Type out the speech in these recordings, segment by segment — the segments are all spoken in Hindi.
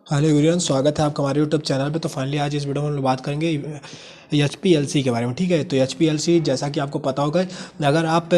हेलो एवरीवन, स्वागत है आपका हमारे यूट्यूब चैनल पे। तो फाइनली आज इस वीडियो में हम लोग बात करेंगे एचपीएलसी के बारे में। ठीक है, तो एचपीएलसी जैसा कि आपको पता होगा, अगर आप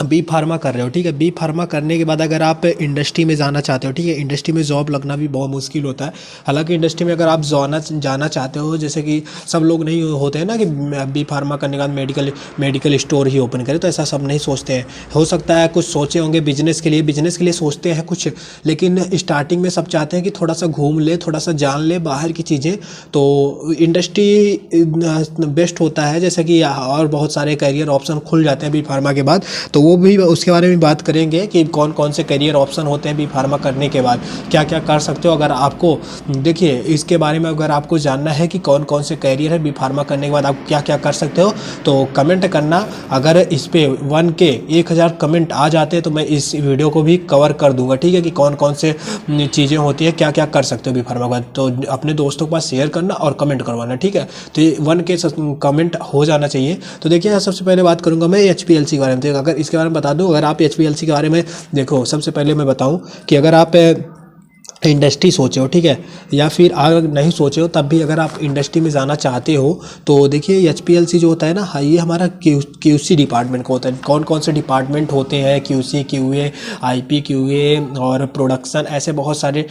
बी फार्मा कर रहे हो, ठीक है, बी फार्मा करने के बाद अगर आप इंडस्ट्री में जाना चाहते हो, ठीक है, इंडस्ट्री में जॉब लगना भी बहुत मुश्किल होता है। हालांकि इंडस्ट्री में अगर आप जाना चाहते हो, जैसे कि सब लोग नहीं होते हैं ना कि बी फार्मा करने के बाद मेडिकल स्टोर ही ओपन करें, तो ऐसा सब नहीं सोचते हैं। हो सकता है कुछ सोचे होंगे बिजनेस के लिए सोचते हैं कुछ, लेकिन स्टार्टिंग में सब चाहते हैं कि थोड़ा सा घूम ले, थोड़ा सा जान ले बाहर की चीज़ें। तो इंडस्ट्री बेस्ट होता है, जैसे कि और बहुत सारे करियर ऑप्शन खुल जाते हैं बी फार्मा के बाद। तो वो भी उसके बारे में बात करेंगे कि कौन कौन से करियर ऑप्शन होते हैं बी फार्मा करने के बाद, क्या क्या कर सकते हो। अगर आपको देखिए इसके बारे में अगर आपको जानना है कि कौन कौन से करियर है बी फार्मा करने के बाद आप क्या क्या कर सकते हो, तो कमेंट करना। अगर इस पे 1000 कमेंट आ जाते हैं तो मैं इस वीडियो को भी कवर कर दूंगा, ठीक है, कि कौन कौन से चीज़ें होती है, क्या क्या कर सकते हो बी फार्मा के बाद। तो अपने दोस्तों के पास शेयर करना और कमेंट करवाना, ठीक है। तो ये 1K कमेंट हो जाना चाहिए। तो देखिए सबसे पहले बात करूंगा मैं एचपीएलसी के बारे में। तो अगर इसके बारे में बता दूं, अगर आप एचपीएलसी के बारे में देखो, सबसे पहले मैं बताऊं कि अगर आप इंडस्ट्री सोचे हो, ठीक है, या फिर अगर नहीं सोचे हो तब भी अगर आप इंडस्ट्री में जाना चाहते हो, तो देखिए एचपीएलसी जो होता है ना, ये हमारा क्यूसी डिपार्टमेंट का होता है। कौन कौन से डिपार्टमेंट होते हैं, क्यूसी, क्यूए, आईपी, क्यूए और प्रोडक्शन, ऐसे बहुत सारे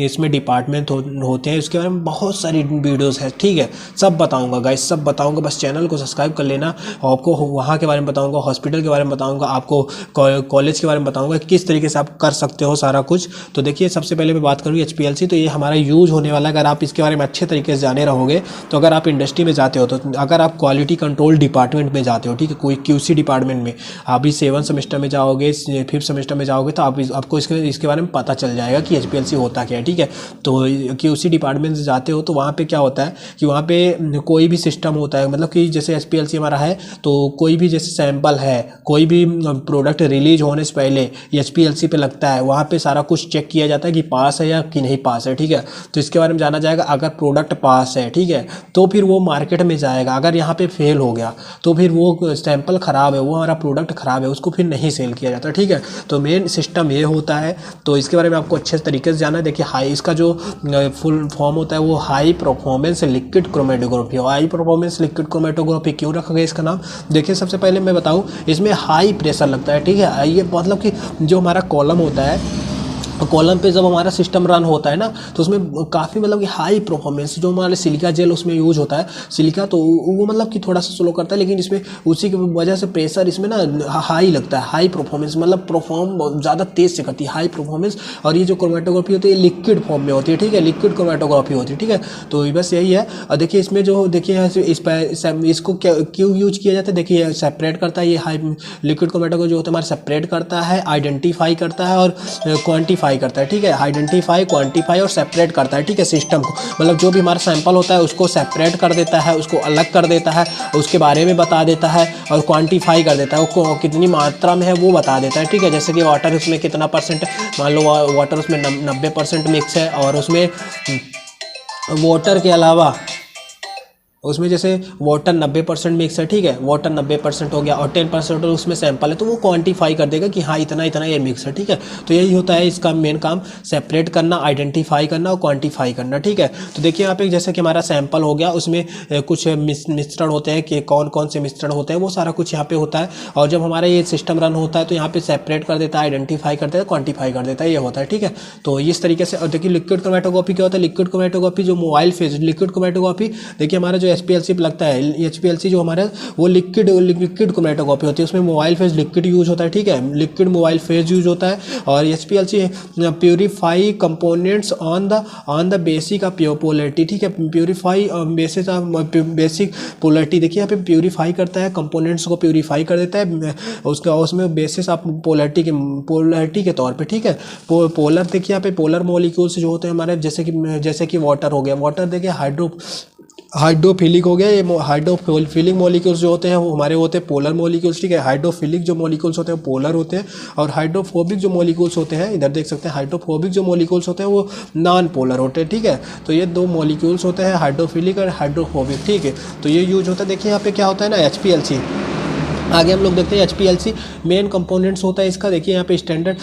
इसमें डिपार्टमेंट होते हैं। इसके बारे में बहुत सारी वीडियोज़ है, ठीक है, सब बताऊँगा गाइस, सब बताऊँगा। बस चैनल को सब्सक्राइब कर लेना। आपको वहाँ के बारे में बताऊँगा, हॉस्पिटल के बारे में बताऊँगा, आपको कॉलेज के बारे में बताऊँगा, किस तरीके से आप कर सकते हो सारा कुछ। तो देखिए सबसे पहले बात करूँ एचपीएलसी, तो ये हमारा यूज होने वाला है। अगर आप इसके बारे में अच्छे तरीके से जाने रहोगे, तो अगर आप इंडस्ट्री में जाते हो, तो अगर आप क्वालिटी कंट्रोल डिपार्टमेंट में जाते हो, ठीक है, कोई क्यूसी डिपार्टमेंट में, आप भी 7 सेमेस्टर में जाओगे, 5th सेमेस्टर में जाओगे, तो आपको इसके बारे में पता चल जाएगा कि एचपीएलसी होता क्या है, ठीक है। तो क्यूसी डिपार्टमेंट से जाते हो तो वहाँ पे क्या होता है कि वहाँ पे कोई भी सिस्टम होता है, मतलब कि जैसे एचपीएलसी हमारा है, तो कोई भी जैसे सैंपल है, कोई भी प्रोडक्ट रिलीज होने से पहले एचपीएलसी पे लगता है। वहाँ पे सारा कुछ चेक किया जाता है कि पास है या कि नहीं पास है, ठीक है। तो इसके बारे में जाना जाएगा। अगर प्रोडक्ट पास है, ठीक है, तो फिर वो मार्केट में जाएगा। अगर यहाँ पे फेल हो गया तो फिर वो सैंपल खराब है, वो हमारा प्रोडक्ट खराब है, उसको फिर नहीं सेल किया जाता, ठीक है। तो मेन सिस्टम ये होता है। तो इसके बारे में आपको अच्छे तरीके से जाना है। देखिए हाई, इसका जो फुल फॉर्म होता है वो high performance liquid chromatography. High performance liquid chromatography क्यों रखा गया इसका नाम? देखिए सबसे पहले मैं बताऊँ, इसमें हाई प्रेशर लगता है, ठीक है। ये मतलब कि जो हमारा कॉलम होता है, कॉलम पे जब हमारा सिस्टम रन होता है ना, तो उसमें काफ़ी मतलब कि हाई परफॉर्मेंस, जो हमारे सिलिका जेल उसमें यूज होता है, सिलिका, तो वो मतलब कि थोड़ा सा स्लो करता है, लेकिन इसमें उसी की वजह से प्रेशर इसमें ना हाई लगता है। हाई परफॉर्मेंस मतलब परफॉर्म ज़्यादा तेज़ से करती है, हाई परफॉर्मेंस। और ये जो क्रोमेटोग्राफी होती है लिक्विड फॉर्म में होती है, ठीक है, लिक्विड क्रोमेटोग्राफी होती है, ठीक है। तो बस यही है। और देखिए इसमें जो देखिए इसको क्यों यूज किया जाता है, देखिए सेपरेट करता है, ये हाई लिक्विड क्रोमेटोग्राफी जो होता है हमारे सेपरेट करता है, आइडेंटिफाई करता है और क्वान्टिफाई करता है, ठीक है। आइडेंटिफाई, क्वांटिफाई और सेपरेट करता है, ठीक है, सिस्टम को। मतलब जो भी हमारा सैंपल होता है उसको सेपरेट कर देता है, उसको अलग कर देता है, उसके बारे में बता देता है, और क्वांटिफाई कर देता है, वो कितनी मात्रा में है वो बता देता है, ठीक है। जैसे कि वाटर उसमें कितना परसेंट, मान लो वाटर उसमें 90% मिक्स है, और उसमें वाटर के अलावा उसमें जैसे वाटर 90% मिक्स है, ठीक है, वाटर 90% हो गया और 10% उसमें सैंपल है, तो वो क्वांटिफाई कर देगा कि हाँ इतना इतना ये मिक्स है, ठीक है। तो यही होता है इसका मेन काम, सेपरेट करना, आइडेंटिफाई करना और क्वांटिफाई करना, ठीक है। तो देखिए यहाँ पे जैसे कि हमारा सैंपल हो गया, उसमें कुछ मिश्रण होते हैं कि कौन कौन से मिश्रण होते हैं, वो सारा कुछ यहाँ पे होता है। और जब हमारा ये सिस्टम रन होता है तो यहाँ पे सेपरेट कर देता है, आइडेंटिफाई कर देता है, क्वान्टिफाई कर देता है, ये होता है, ठीक है। तो इस तरीके से। और देखिए लिक्विड क्रोमेटोग्राफी क्या होता है, लिक्विड क्रोमेटोग्राफी जो मोबाइल फेज लिक्विड क्रोमेटोग्राफी, देखिए हमारा जो एचपीएलसी पे लगता है, एचपीएलसी जो हमारा वो लिक्विड क्रोमेटोग्राफी होती है, उसमें मोबाइल फेज लिक्विड यूज होता है, ठीक है, लिक्विड मोबाइल फेज यूज होता है। और HPLC purify components on the basic of polarity, ठीक है, purify basis of basic polarity. देखिए यहाँ पे प्यूरिफाई करता है, कंपोनेंट्स को प्यूरिफाई कर देता है उसका, उसमें बेसिस ऑफ पोलैरिटी के तौर पे, ठीक है। पोलर देखिए यहाँ पे पोलर मॉलिक्यूल्स जो होते हैं हमारे, जैसे कि वाटर हो गया, वाटर देखिए हाइड्रोफिलिक हो गया। ये हाइड्रोफिलिक मॉलिक्यूल्स जो होते हैं वो हमारे होते हैं पोलर मॉलिक्यूल्स, ठीक है। हाइड्रोफिलिक जो मॉलिक्यूल्स होते हैं पोलर होते हैं, और हाइड्रोफोबिक जो मॉलिक्यूल्स होते हैं, इधर देख सकते हैं, हाइड्रोफोबिक जो मॉलिक्यूल्स होते हैं वो नॉन पोलर होते हैं, ठीक है। तो ये दो मॉलिक्यूल्स होते हैं, हाइड्रोफिलिक और हाइड्रोफोबिक, ठीक है। तो ये यूज होता है। देखिए यहाँ पे क्या होता है ना, एचपीएलसी आगे हम लोग देखते हैं HPLC मेन कंपोनेंट्स होता है इसका। देखिए यहाँ पे स्टैंडर्ड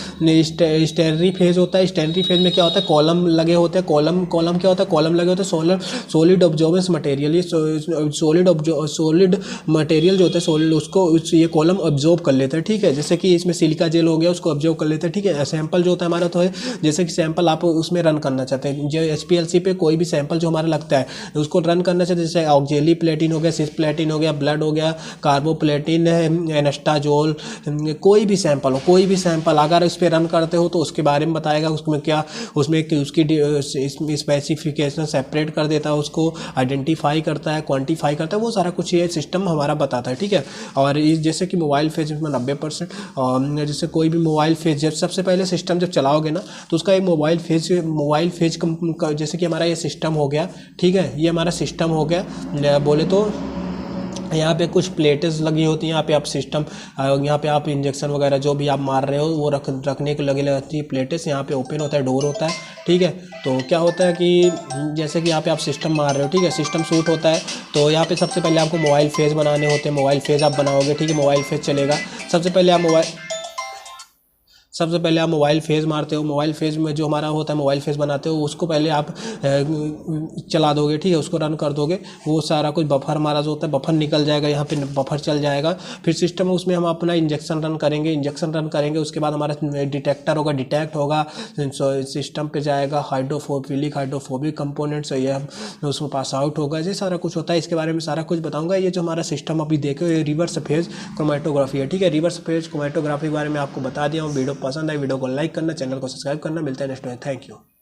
स्टेनरी फेज होता है। स्टेनरी फेज में क्या होता है, कॉलम लगे होते हैं। कॉलम क्या होता है, कॉलम लगे होते हैं। सॉलिड ऑब्जॉर्बेंस मटेरियल, ये सॉलिड मटेरियल जो होता है सॉलिड, उसको ये कॉलम ऑब्जॉर्ब कर लेते हैं, ठीक है। जैसे कि इसमें सिलिका जेल हो गया, उसको ऑब्जॉर्ब कर लेते हैं, ठीक है। सैंपल जो होता है हमारा तो है, जैसे कि सैंपल आप उसमें रन करना चाहते हैं, जो HPLC पे कोई भी सैंपल जो हमारा लगता है उसको रन करना चाहते हैं, जैसे ऑक्जेली प्लेटिन हो गया, सिस प्लेटिन हो गया, ब्लड हो गया, कार्बोप्लेटिन, एनास्टाजोल, कोई भी सैंपल हो, कोई भी सैंपल अगर इस पर रन करते हो तो उसके बारे में बताएगा, उसमें क्या, उसमें उसकी स्पेसिफिकेशन सेपरेट कर देता है, उसको आइडेंटिफाई करता है, क्वांटिफाई करता है, वो सारा कुछ ये सिस्टम हमारा बताता है, ठीक है। और जैसे कि मोबाइल फेज में 90%, जैसे कोई भी मोबाइल फेज जब सबसे पहले सिस्टम जब चलाओगे ना तो उसका एक मोबाइल फेज जैसे कि हमारा ये सिस्टम हो गया, ठीक है, ये हमारा सिस्टम हो गया। बोले तो यहाँ पे कुछ प्लेटें लगी होती हैं, यहाँ पे आप सिस्टम, यहाँ पे आप इंजेक्शन वगैरह जो भी आप मार रहे हो वो रखने के लगे रहती है प्लेटें। यहाँ पे ओपन होता है, डोर होता है, ठीक है। तो क्या होता है कि जैसे कि यहाँ पे आप सिस्टम मार रहे हो, ठीक है, सिस्टम शूट होता है, तो यहाँ पे सबसे पहले आपको मोबाइल फेज बनाने होते हैं। मोबाइल फेज आप बनाओगे, ठीक है, मोबाइल फेज चलेगा। सबसे पहले आप मोबाइल फेज मारते हो। मोबाइल फेज में जो हमारा होता है मोबाइल फेज बनाते हो, उसको पहले आप चला दोगे, ठीक है, उसको रन कर दोगे। वो सारा कुछ बफर हमारा जो होता है बफर निकल जाएगा, यहाँ पे बफर चल जाएगा। फिर सिस्टम में उसमें हम अपना इंजेक्शन रन करेंगे। उसके बाद हमारा डिटेक्टर होगा, डिटेक्ट होगा, सिस्टम पे जाएगा, हाइड्रोफोबिक कंपोनेंट्स है, ये उसमें पास आउट होगा। ये सारा कुछ होता है, इसके बारे में सारा कुछ बताऊंगा। ये जो हमारा सिस्टम अभी देखो, ये रिवर्स फेज क्रोमैटोग्राफी है, ठीक है। रिवर्स फेज क्रोमैटोग्राफी के बारे में आपको बता दिया हूँ। वीडियो पसंद है, वीडियो को लाइक करना, चैनल को सब्सक्राइब करना। मिलता है नेक्स्ट में, थैंक यू।